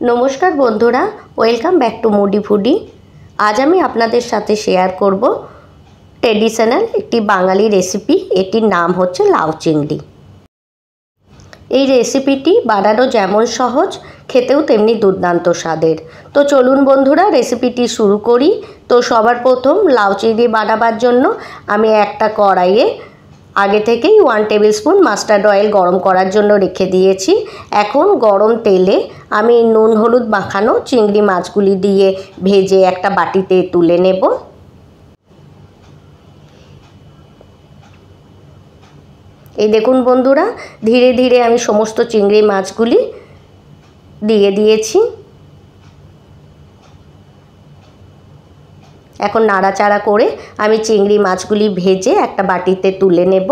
नमस्कार बंधुरा welcome back to मुडी फूडी। आज आमी आपनादेर साथे शेयर करब ट्रेडिशनल एक बांगाली रेसिपि। एटिर नाम होच्छे लाउ चिंगड़ी। এই রেসিপিটি বানানো যেমন সহজ খেতেও তেমনি দুর্দান্ত স্বাদের। তো চলুন বন্ধুরা রেসিপিটি শুরু করি। তো সবার প্রথম লাউ চিংড়ি বানাবার জন্য আমি একটা কড়াইয়ে আগে থেকেই 1 টেবিল স্পুন মাস্টার্ড অয়েল গরম করার জন্য রেখে দিয়েছি। এখন গরম তেলে আমি নুন হলুদ মাখানো চিংড়ি মাছগুলি দিয়ে ভেজে একটা বাটিতে তুলে নেব। এই দেখুন বন্ধুরা ধীরে ধীরে আমি সমস্ত চিংড়ি মাছগুলি দিয়ে দিয়েছি। এখন নাড়াচাড়া করে আমি চিংড়ি মাছগুলি ভেজে একটা বাটিতে তুলে নেব।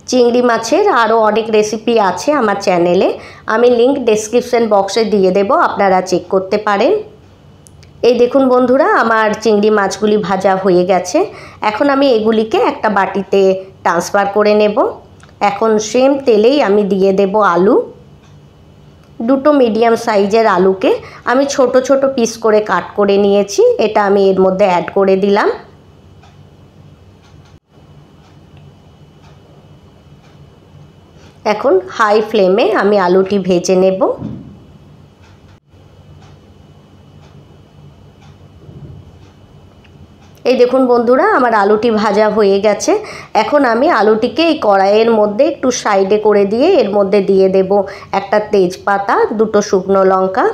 চিংড়ি মাছের আরও অনেক রেসিপি আছে আমার চ্যানেলে, আমি লিংক ডেসক্রিপশন বক্সে দিয়ে দেব, আপনারা চেক করতে পারেন। এই দেখুন বন্ধুরা আমার চিংড়ি মাছগুলি ভাজা হয়ে গেছে। এখন আমি এগুলিকে একটা বাটিতে ট্রান্সফার করে নেব। এখন সেম তেলেই আমি দিয়ে দেব আলু। দুটো মিডিয়াম সাইজের আলুকে আমি ছোট ছোট পিস করে কাট করে নিয়েছি, এটা আমি এর মধ্যে অ্যাড করে দিলাম। এখন হাই ফ্লেমে আমি আলুটি ভেজে নেব। এই দেখুন বন্ধুরা আমার আলুটি ভাজা হয়ে গেছে। এখন আমি আলুটিকে এই কড়াইয়ের মধ্যে একটু সাইডে করে দিয়ে এর মধ্যে দিয়ে দেব একটা তেজপাতা, দুটো শুকনো লঙ্কা,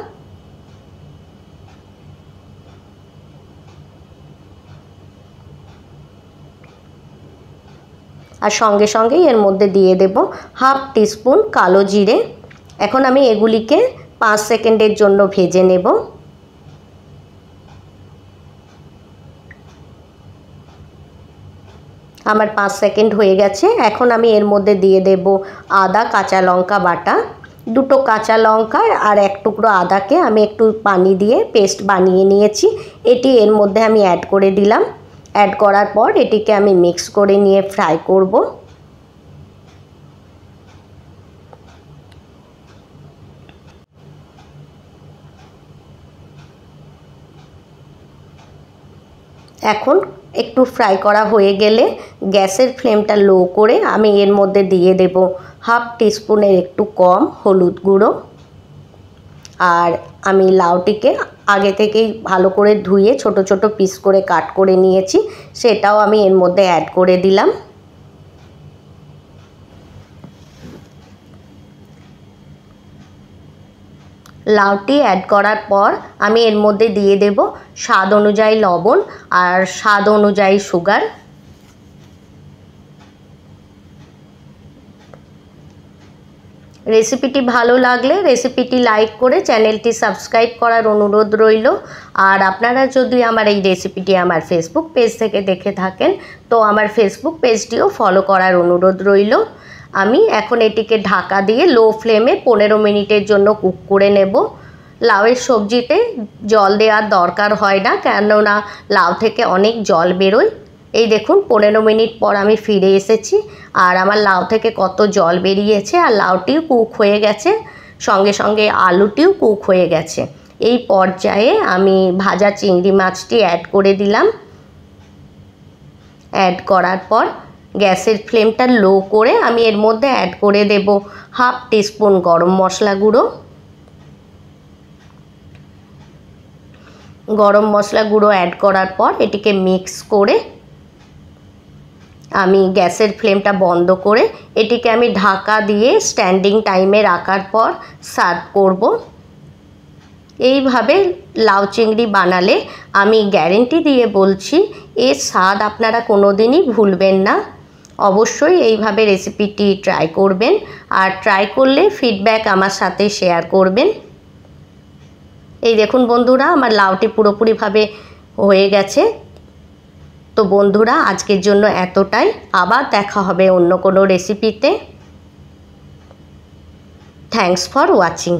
আর সঙ্গে সঙ্গেই এর মধ্যে দিয়ে দেব হাফ টিস্পুন কালো জিরে। এখন আমি এগুলিকে 5 সেকেন্ডের জন্য ভেজে নেব। আমার 5 সেকেন্ড হয়ে গেছে। এখন আমি এর মধ্যে দিয়ে দেব আদা কাঁচা লঙ্কা বাটা। দুটো কাঁচা লঙ্কা আর এক টুকরো আদাকে আমি একটু পানি দিয়ে পেস্ট বানিয়ে নিয়েছি, এটি এর মধ্যে আমি অ্যাড করে দিলাম। অ্যাড করার পর এটিকে আমি মিক্স করে নিয়ে ফ্রাই করব। এখন একটু ফ্রাই করা হয়ে গেলে গ্যাসের ফ্লেমটা লো করে আমি এর মধ্যে দিয়ে দেব হাফ টিস্পুনের একটু কম হলুদ গুঁড়ো। আর আমি লাউটিকে আগে থেকেই ভালো করে ধুয়ে ছোট ছোট পিস করে কাট করে নিয়েছি, সেটাও আমি এর মধ্যে অ্যাড করে দিলাম। লাউটি অ্যাড করার পর আমি এর মধ্যে দিয়ে দেব স্বাদ অনুযায়ী লবণ আর স্বাদ অনুযায়ী সুগার। রেসিপিটি ভালো লাগলে রেসিপিটি লাইক করে চ্যানেলটি সাবস্ক্রাইব করার অনুরোধ রইল। আর আপনারা যদি আমার এই রেসিপিটি আমার ফেসবুক পেজ থেকে দেখে থাকেন তো আমার ফেসবুক পেজটিও ফলো করার অনুরোধ রইল। আমি এখন এটিকে ঢাকা দিয়ে লো ফ্লেমে 15 মিনিটের জন্য কুক করে নেব। লাউয়ের সবজিতে জল দেওয়ার দরকার হয় না, কেননা লাউ থেকে অনেক জল বেরোয়। এই দেখুন 15 মিনিট পর আমি ফিরে এসেছি আর আমার লাউ থেকে কত জল বেরিয়েছে, আর লাউটিও কুক হয়ে গেছে, সঙ্গে সঙ্গে আলুটিও কুক হয়ে গেছে। এই পর্যায়ে আমি ভাজা চিংড়ি মাছটি অ্যাড করে দিলাম। অ্যাড করার পর গ্যাসের ফ্লেমটা লো করে আমি এর মধ্যে অ্যাড করে দেব হাফ টিস্পুন গরম মশলা গুঁড়ো। গরম মশলা গুঁড়ো অ্যাড করার পর এটিকে মিক্স করে আমি গ্যাসের ফ্লেমটা বন্ধ করে এটিকে আমি ঢাকা দিয়ে স্ট্যান্ডিং টাইমে রাখার পর সার্ভ করব। এইভাবে লাউ চিংড়ি বানালে আমি গ্যারেন্টি দিয়ে বলছি এর স্বাদ আপনারা কোনো দিনই ভুলবেন না। অবশ্যই এইভাবে রেসিপিটি ট্রাই করবেন, আর ট্রাই করলে ফিডব্যাক আমার সাথে শেয়ার করবেন। এই দেখুন বন্ধুরা আমার লাউটি পুরোপুরিভাবে হয়ে গেছে। তো বন্ধুরা আজকের জন্য এতটাই, আবার দেখা হবে অন্য কোনো রেসিপিতে। Thanks for watching.